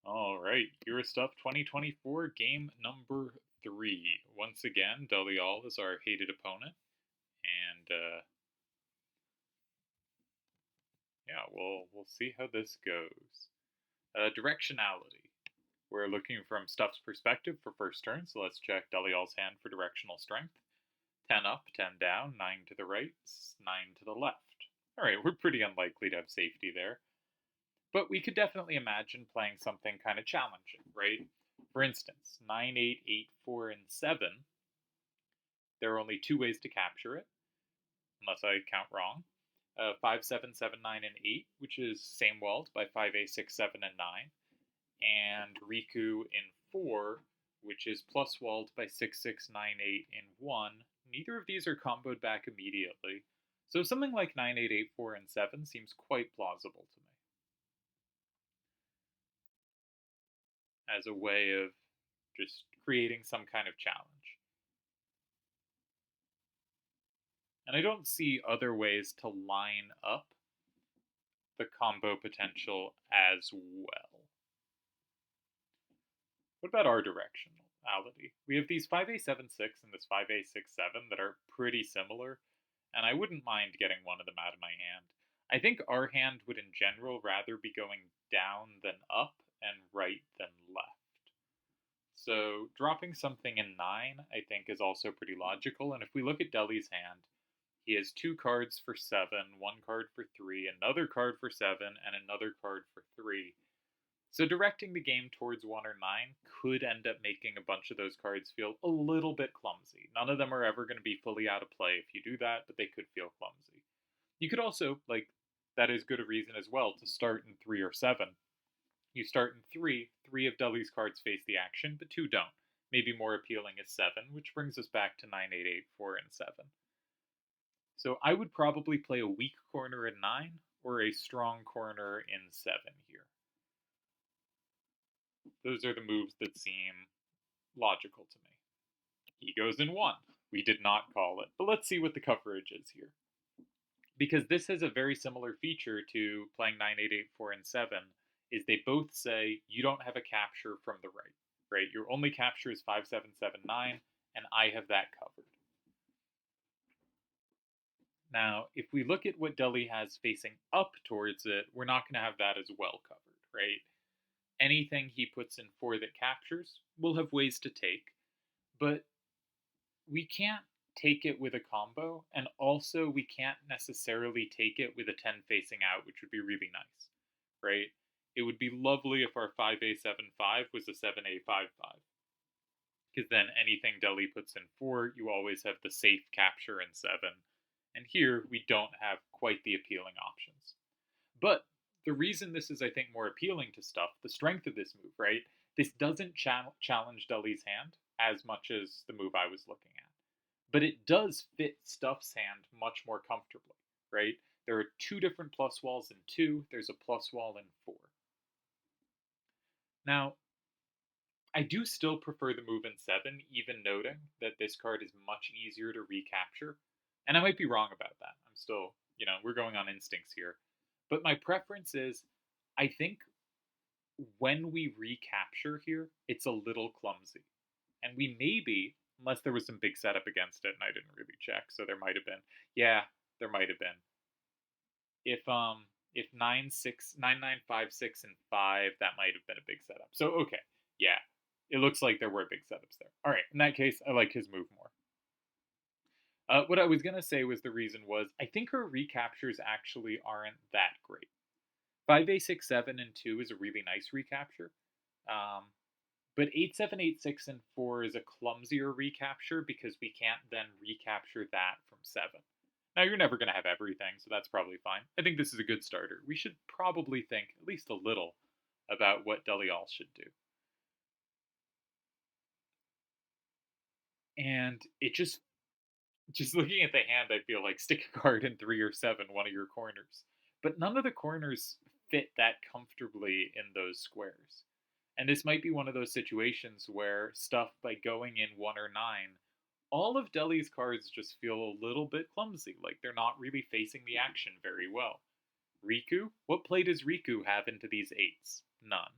All right, Hero Stuff 2024, game number 3. Once again, Delial is our hated opponent, and yeah, we'll see how this goes. Directionality. We're looking from Stuff's perspective for first turn, so let's check Delial's hand for directional strength. 10 up, 10 down, 9 to the right, 9 to the left. All right, we're pretty unlikely to have safety there. But we could definitely imagine playing something kind of challenging, right? For instance, 9, 8, 8, 4, and 7. There are only two ways to capture it, unless I count wrong. 5, 7, 7, 9, and 8, which is same walled by 5, 6, 7, and 9. And Riku in 4, which is plus walled by 6, 6, 9, 8, and 1. Neither of these are comboed back immediately. So something like 9, 8, 8, 4, and 7 seems quite plausible to me as a way of just creating some kind of challenge. And I don't see other ways to line up the combo potential as well. What about our directionality? We have these 5A7-6 and this 5A6-7 that are pretty similar, and I wouldn't mind getting one of them out of my hand. I think our hand would in general rather be going down than up and right than left. So dropping something in 9, I think, is also pretty logical, and if we look at Deli's hand, he has two cards for 7, one card for 3, another card for 7, and another card for 3. So directing the game towards 1 or 9 could end up making a bunch of those cards feel a little bit clumsy. None of them are ever going to be fully out of play if you do that, but they could feel clumsy. You could also, that is good a reason as well to start in 3 or 7. You start in 3, 3 of Deli's cards face the action, but 2 don't. Maybe more appealing is 7, which brings us back to 9, 8, 8, 4, and 7. So I would probably play a weak corner in 9 or a strong corner in 7 here. Those are the moves that seem logical to me. He goes in 1. We did not call it, but let's see what the coverage is here. Because this has a very similar feature to playing 9, 8, 8, 4, and 7, is they both say you don't have a capture from the right, right? Your only capture is 5, 7, 7, 9, and I have that covered. Now, if we look at what Deli has facing up towards it, we're not going to have that as well covered, right? Anything he puts in 4 that captures, we'll have ways to take, but we can't take it with a combo, and also we can't necessarily take it with a 10 facing out, which would be really nice, right? It would be lovely if our 5A7-5 was a 7A5-5, because then anything Deli puts in 4, you always have the safe capture in 7, and here we don't have quite the appealing options. But the reason this is, I think, more appealing to Stuff, the strength of this move, right? This doesn't challenge Deli's hand as much as the move I was looking at. But it does fit Stuff's hand much more comfortably, right? There are 2 different plus walls in 2, there's a plus wall in 4. Now, I do still prefer the move in 7, even noting that this card is much easier to recapture. And I might be wrong about that. I'm still, we're going on instincts here. But my preference is, I think when we recapture here, it's a little clumsy. And we maybe, unless there was some big setup against it and I didn't really check, so there might have been. Yeah, there might have been. If 9, 6, 9, 9, 5, 6, and 5, that might have been a big setup. So okay, yeah. It looks like there were big setups there. Alright, in that case, I like his move more. What I was gonna say was the reason was I think her recaptures actually aren't that great. 5A 6 7 and 2 is a really nice recapture. But 8 7 8 6 and 4 is a clumsier recapture because we can't then recapture that from 7. Now you're never going to have everything, so that's probably fine. I think this is a good starter. We should probably think at least a little about what Delial should do. And it just looking at the hand, I feel like stick a card in 3 or 7, one of your corners. But none of the corners fit that comfortably in those squares. And this might be one of those situations where Stuff, by going in 1 or 9, all of Deli's cards just feel a little bit clumsy, like they're not really facing the action very well. Riku? What play does Riku have into these 8s? None.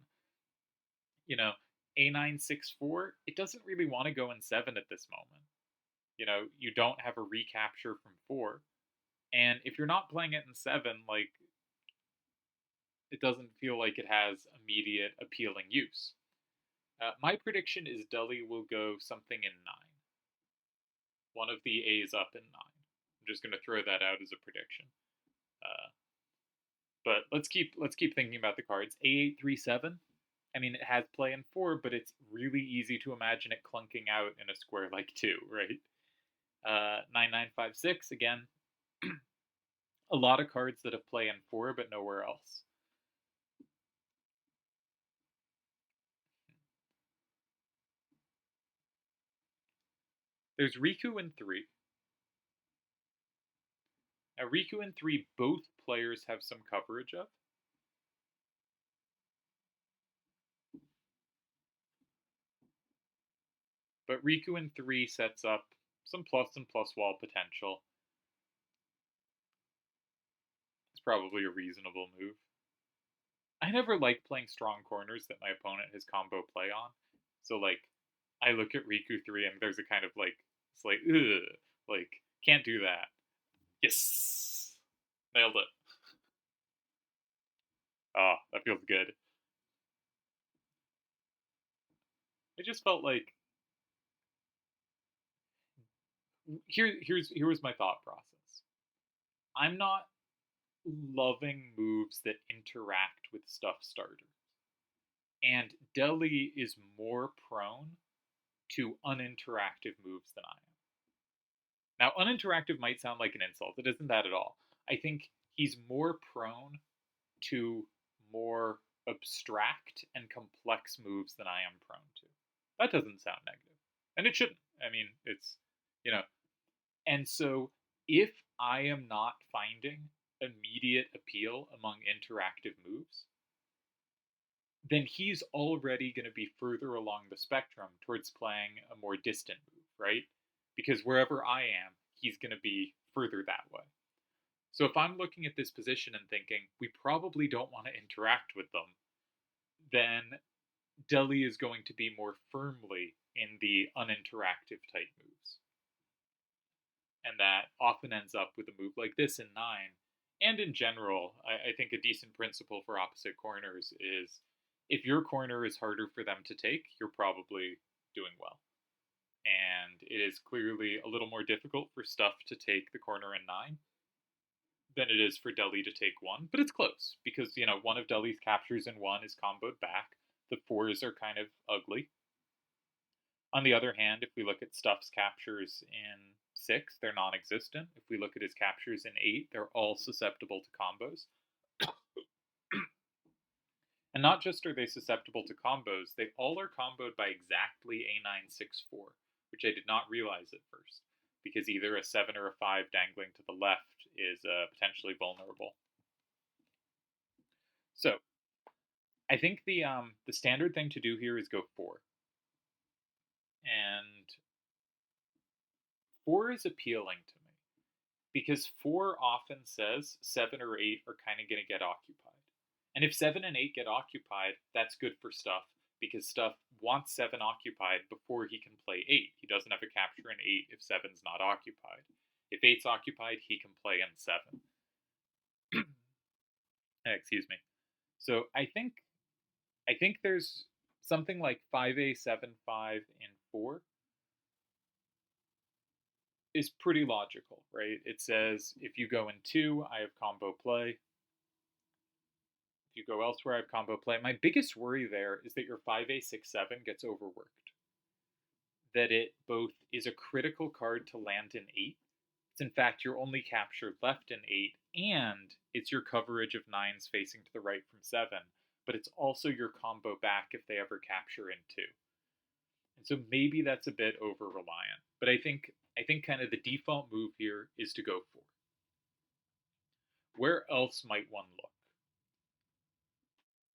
you know, a9 6 4, it doesn't really want to go in 7 at this moment. You don't have a recapture from 4. And if you're not playing it in 7, like, it doesn't feel like it has immediate appealing use. My prediction is Deli will go something in 9. One of the A's up in 9. I'm just going to throw that out as a prediction. Uh, but let's keep thinking about the cards. A8 3 7. I mean, it has play in 4, but it's really easy to imagine it clunking out in a square like 2, right? 9 9 5 6, again, a lot of cards that have play in 4, but nowhere else. There's Riku in 3. Now, Riku in 3, both players have some coverage of. But Riku in 3 sets up some plus and plus wall potential. It's probably a reasonable move. I never like playing strong corners that my opponent has combo play on. So, like, I look at Riku 3 and there's a kind of like, it's like, ugh, like, can't do that. Yes! Nailed it. Oh, that feels good. I just felt like here was my thought process. I'm not loving moves that interact with stuff starters. And Deli is more prone to uninteractive moves than I am. Now, uninteractive might sound like an insult. It isn't that at all. I think he's more prone to more abstract and complex moves than I am prone to. That doesn't sound negative. And it shouldn't. I mean, it's, you know. And so if I am not finding immediate appeal among interactive moves, then he's already going to be further along the spectrum towards playing a more distant move, right? Because wherever I am, he's going to be further that way. So if I'm looking at this position and thinking, we probably don't want to interact with them, then Deli is going to be more firmly in the uninteractive type moves. And that often ends up with a move like this in 9. And in general, I think a decent principle for opposite corners is if your corner is harder for them to take, you're probably doing well. And it is clearly a little more difficult for Stuff to take the corner in 9 than it is for Deli to take 1, but it's close because, one of Deli's captures in 1 is comboed back. The 4s are kind of ugly. On the other hand, if we look at Stuff's captures in 6, they're non existent. If we look at his captures in 8, they're all susceptible to combos. And not just are they susceptible to combos, they all are comboed by exactly a9 6 4, which I did not realize at first, because either a 7 or a 5 dangling to the left is potentially vulnerable. So, I think the standard thing to do here is go 4. And 4 is appealing to me, because 4 often says 7 or 8 are kind of going to get occupied. And if 7 and 8 get occupied, that's good for Stuff, because Stuff wants 7 occupied before he can play 8. He doesn't have a capture in 8 if 7's not occupied. If 8's occupied, he can play in 7. Excuse me. So I think there's something like 5A7 5 in 4 is pretty logical, right? It says if you go in 2, I have combo play. If you go elsewhere, I have combo play. My biggest worry there is that your 5A6 7 gets overworked. That it both is a critical card to land in 8. It's in fact your only capture left in 8, and it's your coverage of 9s facing to the right from 7, but it's also your combo back if they ever capture in 2. And so maybe that's a bit over reliant. But I think kind of the default move here is to go 4. Where else might one look?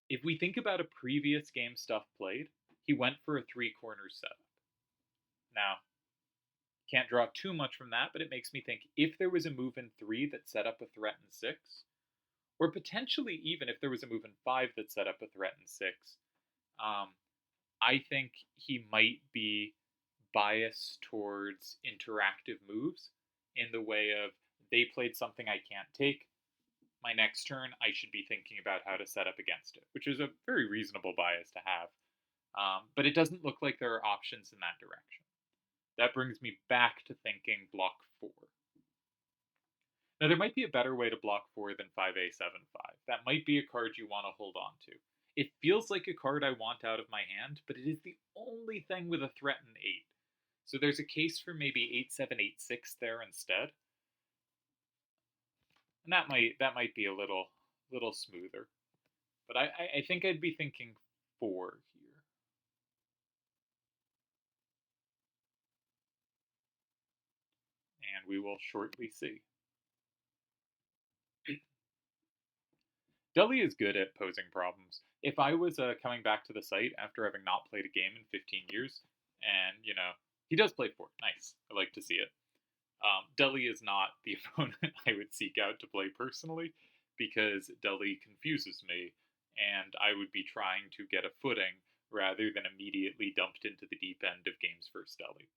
If we think about a previous game Stuff played, he went for a 3-corner setup. Now, can't draw too much from that, but it makes me think if there was a move in 3 that set up a threat in 6, or potentially even if there was a move in 5 that set up a threat in 6, I think he might be biased towards interactive moves in the way of they played something I can't take. My next turn, I should be thinking about how to set up against it, which is a very reasonable bias to have. But it doesn't look like there are options in that direction. That brings me back to thinking block 4. Now, there might be a better way to block 4 than 5A75. That might be a card you want to hold on to. It feels like a card I want out of my hand, but it is the only thing with a threat in 8. So there's a case for maybe 8786 there instead. And that might be a little smoother. But I think I'd be thinking 4 here. And we will shortly see. Deli is good at posing problems. If I was coming back to the site after having not played a game in 15 years, and, he does play 4. Nice. I like to see it. Deli is not the opponent I would seek out to play personally, because Deli confuses me, and I would be trying to get a footing rather than immediately dumped into the deep end of games versus Deli.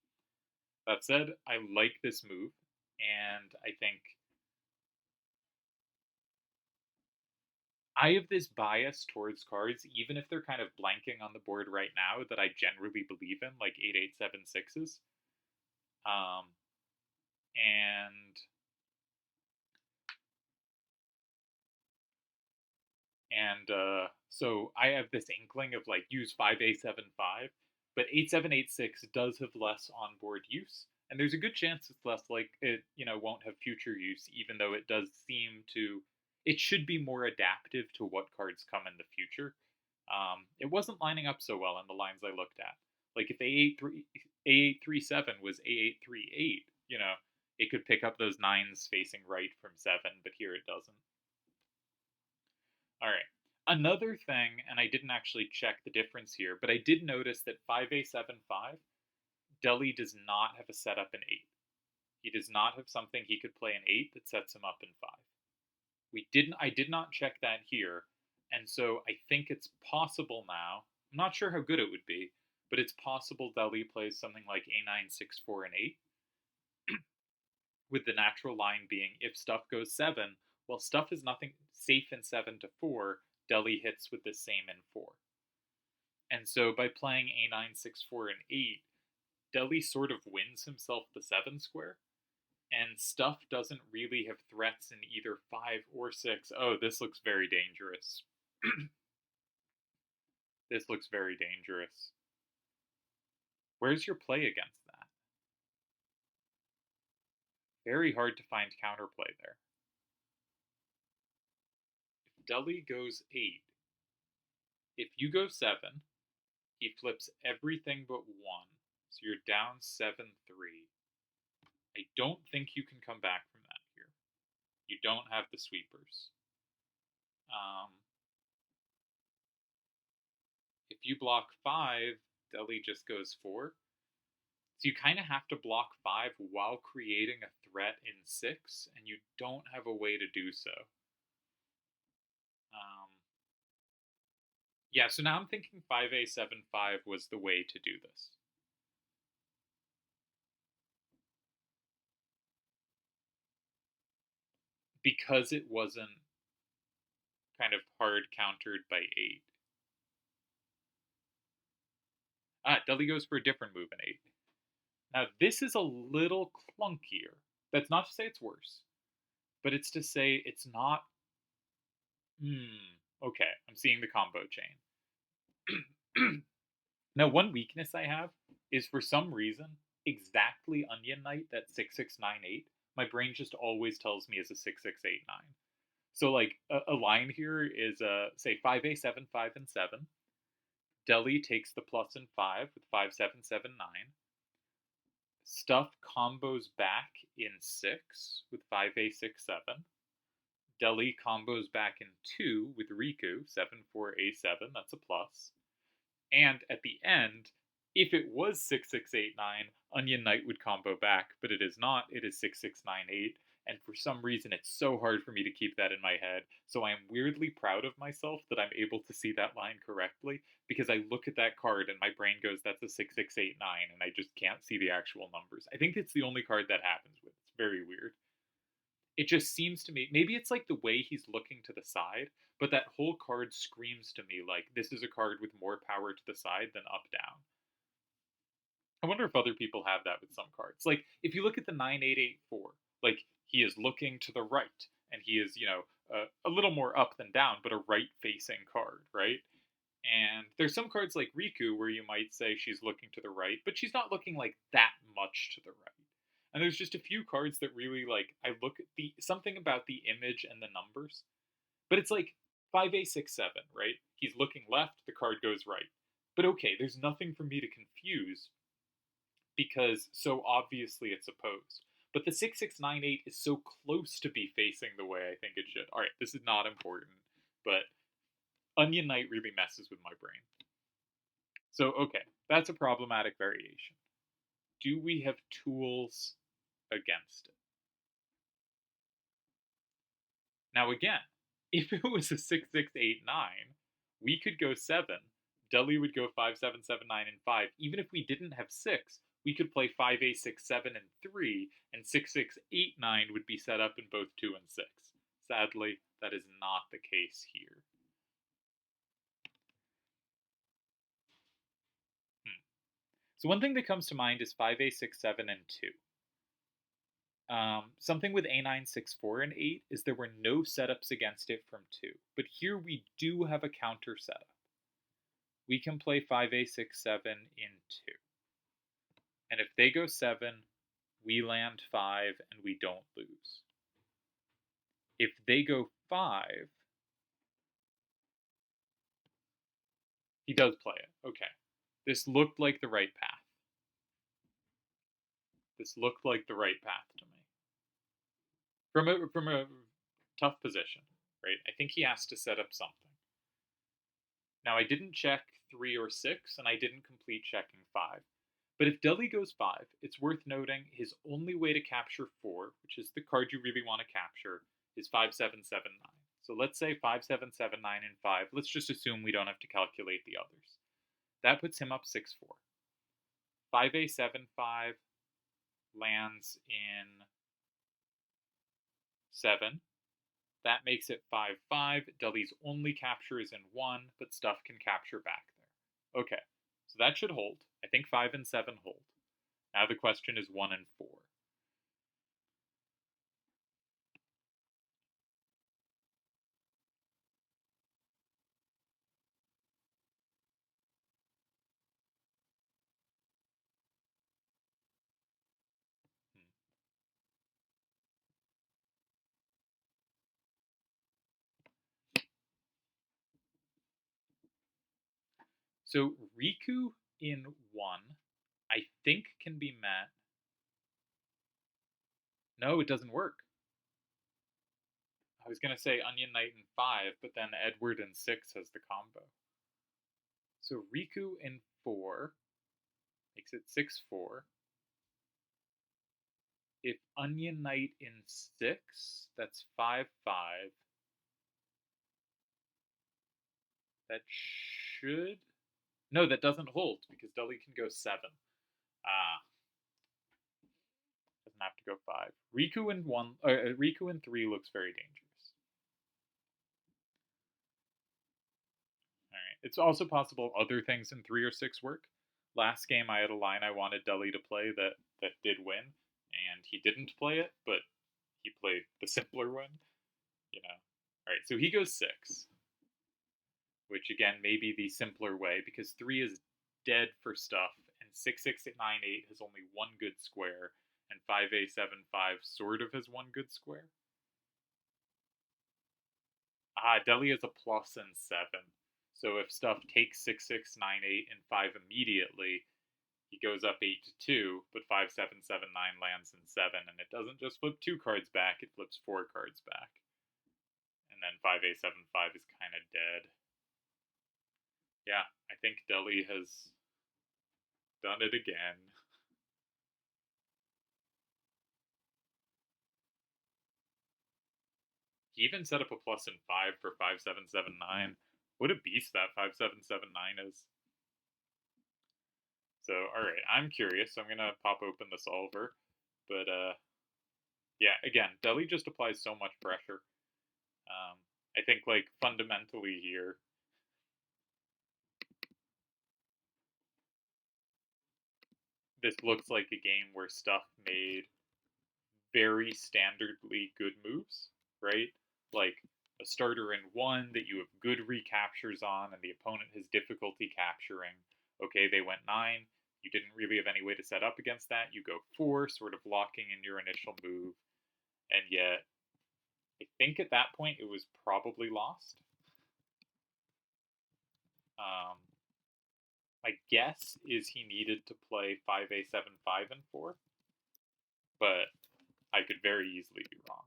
That said, I like this move, and I think I have this bias towards cards, even if they're kind of blanking on the board right now, that I generally believe in, like 8876s. Um, and so I have this inkling of like use 5A75, but 8786 does have less onboard use, and there's a good chance it's less like it, won't have future use, even though it does seem to. It should be more adaptive to what cards come in the future. It wasn't lining up so well in the lines I looked at. Like if A837 was A838, it could pick up those nines facing right from 7, but here it doesn't. All right. Another thing, and I didn't actually check the difference here, but I did notice that 5A75, Deli does not have a setup in 8. He does not have something he could play in 8 that sets him up in 5. I did not check that here, and so I think it's possible now. I'm not sure how good it would be, but it's possible Deli plays something like A964 and 8, with the natural line being if stuff goes 7, well, stuff is nothing safe in 7 to 4, Deli hits with the same in 4. And so by playing A964 and 8, Deli sort of wins himself the 7 square, and stuff doesn't really have threats in either 5 or 6. Oh, this looks very dangerous. This looks very dangerous. Where's your play against that? Very hard to find counterplay there. If Deli goes 8, if you go 7, he flips everything but 1. So you're down 7-3. I don't think you can come back from that here. You don't have the sweepers. If you block 5, Deli just goes 4. So you kind of have to block 5 while creating a threat in 6, and you don't have a way to do so. Yeah, so now I'm thinking 5A75 was the way to do this. Because it wasn't kind of hard countered by 8. Deli goes for a different move in 8. Now, this is a little clunkier. That's not to say it's worse, but it's to say it's not. Okay, I'm seeing the combo chain. Now, one weakness I have is for some reason, exactly Onion Knight, that 6698, my brain just always tells me is a 6689. So, like, a line here is, say, 5A7, 5, and 7. Deli takes the plus and 5 with 5779. Stuff combos back in 6 with 5A67. Deli combos back in 2 with Riku, 74A7, that's a plus. And at the end, if it was 6689, Onion Knight would combo back, but it is not, it is 6698, and for some reason it's so hard for me to keep that in my head. So I am weirdly proud of myself that I'm able to see that line correctly, because I look at that card and my brain goes, that's a 6689, and I just can't see the actual numbers. I think it's the only card that happens with. It's very weird. It just seems to me, maybe it's like the way he's looking to the side, but that whole card screams to me like this is a card with more power to the side than up down. I wonder if other people have that with some cards. Like if you look at the 9884, like he is looking to the right and he is, a little more up than down, but a right facing card, right? And there's some cards like Riku where you might say she's looking to the right, but she's not looking like that much to the right. And there's just a few cards that really like I look at the something about the image and the numbers. But it's like 5A67, right? He's looking left, the card goes right. But okay, there's nothing for me to confuse because so obviously it's opposed. But the 6698 is so close to be facing the way I think it should. All right, this is not important, but Onion Knight really messes with my brain. So, okay, that's a problematic variation. Do we have tools against it? Now, again, if it was a 6689, we could go 7. Deli would go 5779 and 5. Even if we didn't have 6, we could play 5A67 and 3, and 6689 would be set up in both 2 and 6. Sadly, that is not the case here. So one thing that comes to mind is 5A67 and 2. Something with A964 and 8 is there were no setups against it from 2. But here we do have a counter setup. We can play 5A67 in 2. And if they go 7, we land 5 and we don't lose. If they go 5, he does play it. Okay. This looked like the right path. This looked like the right path to me. From a tough position, right? I think he has to set up something. Now, I didn't check 3 or 6, and I didn't complete checking 5. But if Deli goes 5, it's worth noting his only way to capture 4, which is the card you really want to capture, is 5779. So let's say 5779 and 5. Let's just assume we don't have to calculate the others. That puts him up 6-4. 5A75 lands in 7. That makes it 5-5. Deli's only capture is in 1, but stuff can capture back there. Okay, so that should hold. I think 5 and 7 hold. Now the question is 1 and 4. So Riku in 1, I think can be met. No, it doesn't work. I was going to say Onion Knight in 5, but then Edward in 6 has the combo. So Riku in 4 makes it 6-4. If Onion Knight in 6, that's 5-5. That should... No, that doesn't hold, because Deli can go 7. Ah. Doesn't have to go 5. Riku in 3 looks very dangerous. Alright. It's also possible other things in 3 or 6 work. Last game I had a line I wanted Deli to play that did win, and he didn't play it, but he played the simpler one. Alright, so he goes 6. Which again may be the simpler way, because 3 is dead for stuff, and 6698 has only one good square, and 5A75 sort of has one good square. Deli is a plus and 7. So if stuff takes 6698 and 5 immediately, he goes up 8-2, but 5779 lands in 7, and it doesn't just flip 2 cards back, it flips 4 cards back. And then 5A75 is kind of dead. Yeah, I think Deli has done it again. He even set up a plus in 5 for 5779. What a beast that 5779 is. So, alright, I'm curious. So I'm gonna pop open the solver. But, yeah, again, Deli just applies so much pressure. I think, like, fundamentally here, this looks like a game where Stuff made very standardly good moves, right? Like a starter in 1 that you have good recaptures on and the opponent has difficulty capturing. Okay, they went 9. You didn't really have any way to set up against that. You go 4, sort of locking in your initial move. And yet, I think at that point it was probably lost. My guess is he needed to play 5A7, 5, and 4. But I could very easily be wrong.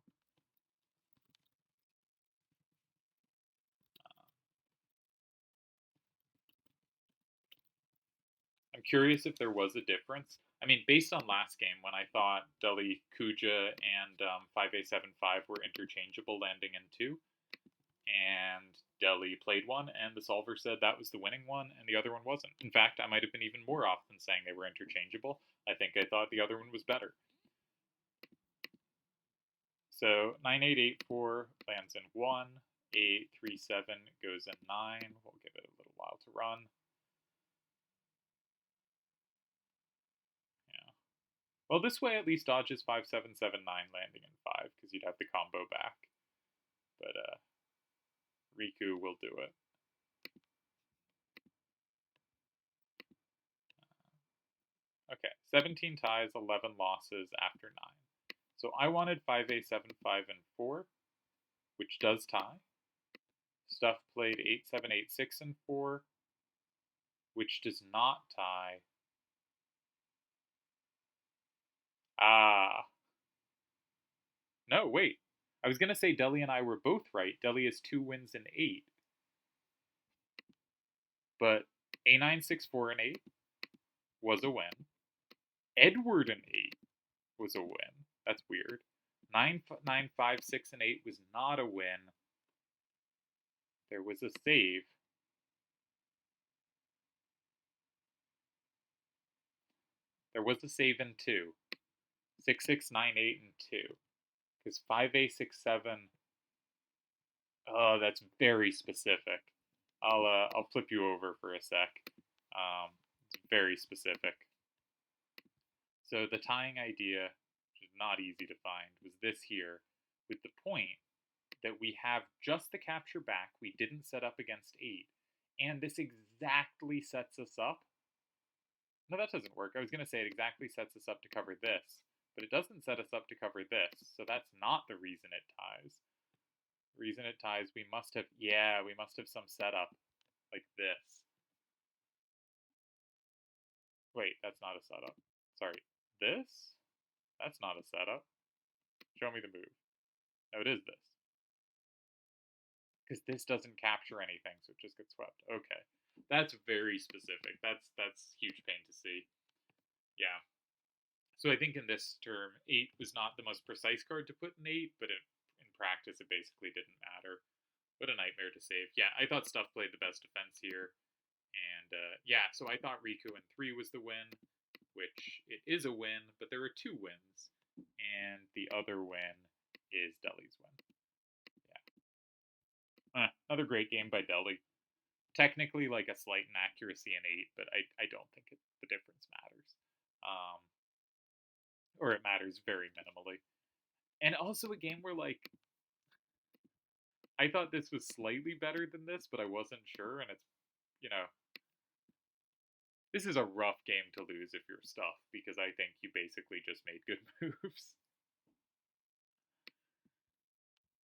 I'm curious if there was a difference. I mean, based on last game, when I thought Deli Kuja and 5A75 were interchangeable landing in 2, and Deli played one, and the solver said that was the winning one, and the other one wasn't. In fact, I might have been even more off than saying they were interchangeable. I think I thought the other one was better. So 9884 lands in 1, 837 goes in 9. We'll give it a little while to run. Well, this way at least dodges 5779 landing in 5, because you'd have the combo back. But Riku will do it. Okay, 17 ties, 11 losses after 9. So I wanted 5A7, 5, and 4, which does tie. Stuff played 8, 7, 8, 6, and 4, which does not tie. Ah. No, wait. I was going to say Deli and I were both right. Deli has 2 wins and 8. But A9, 6, 4, and 8 was a win. Edward and 8 was a win. That's weird. 9, 9, 5, 6, and 8 was not a win. There was a save. There was a save in 2. 6, 6, 9, 8, and 2. Because 5A, 6, 7. Oh, that's very specific. I'll flip you over for a sec. It's very specific. So the tying idea, which is not easy to find, was this here, with the point that we have just the capture back. We didn't set up against 8. And this exactly sets us up. No, that doesn't work. I was going to say it exactly sets us up to cover this. But it doesn't set us up to cover this. So that's not the reason it ties. The reason it ties, we must have some setup. Like this. Wait, that's not a setup. Sorry. This? That's not a setup. Show me the move. No, it is this. Because this doesn't capture anything, so it just gets swept. Okay. That's very specific. That's huge pain to see. Yeah. So I think in this term, 8 was not the most precise card to put in 8, but in practice it basically didn't matter. What a nightmare to save. Yeah, I thought Stuff played the best defense here. And yeah, so I thought Riku in 3 was the win, which it is a win, but there are 2 wins. And the other win is Deli's win. Yeah. Another great game by Deli. Technically, like a slight inaccuracy in 8, but I don't think the difference matters. Or it matters very minimally. And also a game where, like, I thought this was slightly better than this, but I wasn't sure, and it's, you know, this is a rough game to lose if you're Stuff, because I think you basically just made good moves.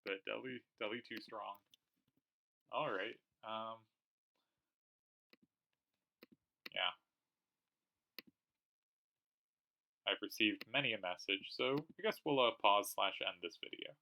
But Deli too strong. Alright, yeah. I've received many a message, so I guess we'll pause/end this video.